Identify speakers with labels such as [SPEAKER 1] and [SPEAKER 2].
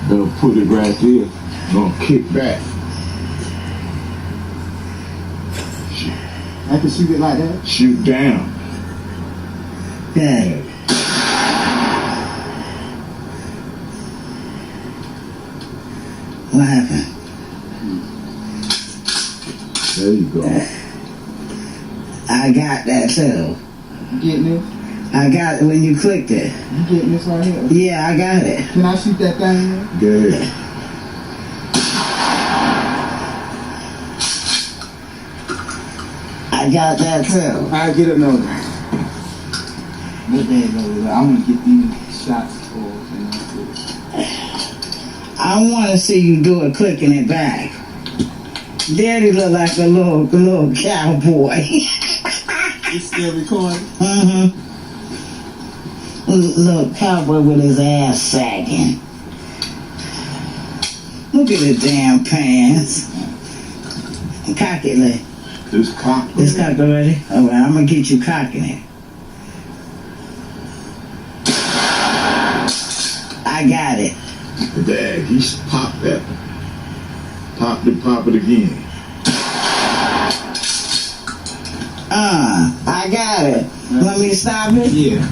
[SPEAKER 1] Don't put it right there. Gonna kick back.
[SPEAKER 2] I can shoot it like that?
[SPEAKER 1] Shoot down.
[SPEAKER 3] Yeah. What happened?
[SPEAKER 1] There you go.
[SPEAKER 3] I got that too.
[SPEAKER 2] You getting this?
[SPEAKER 3] I got it when you clicked it.
[SPEAKER 2] You getting this right here?
[SPEAKER 3] Yeah, I got it.
[SPEAKER 2] Can I shoot that thing here?
[SPEAKER 1] Good.
[SPEAKER 3] I got that too.
[SPEAKER 2] I'll get another one. What day is over? I want to get these shots for
[SPEAKER 3] I want to see you do it clicking it back. Daddy look like a little cowboy.
[SPEAKER 2] It's still recording?
[SPEAKER 3] Mm-hmm. Little cowboy with his ass sagging. Look at the damn pants. Cock it, Lee.
[SPEAKER 1] This cock.
[SPEAKER 3] This cock already? All right, I'm going to get you cocking it. I got it.
[SPEAKER 1] Dad, he's popped that. Pop it again.
[SPEAKER 3] I got it. Want me to stop it?
[SPEAKER 2] Yeah.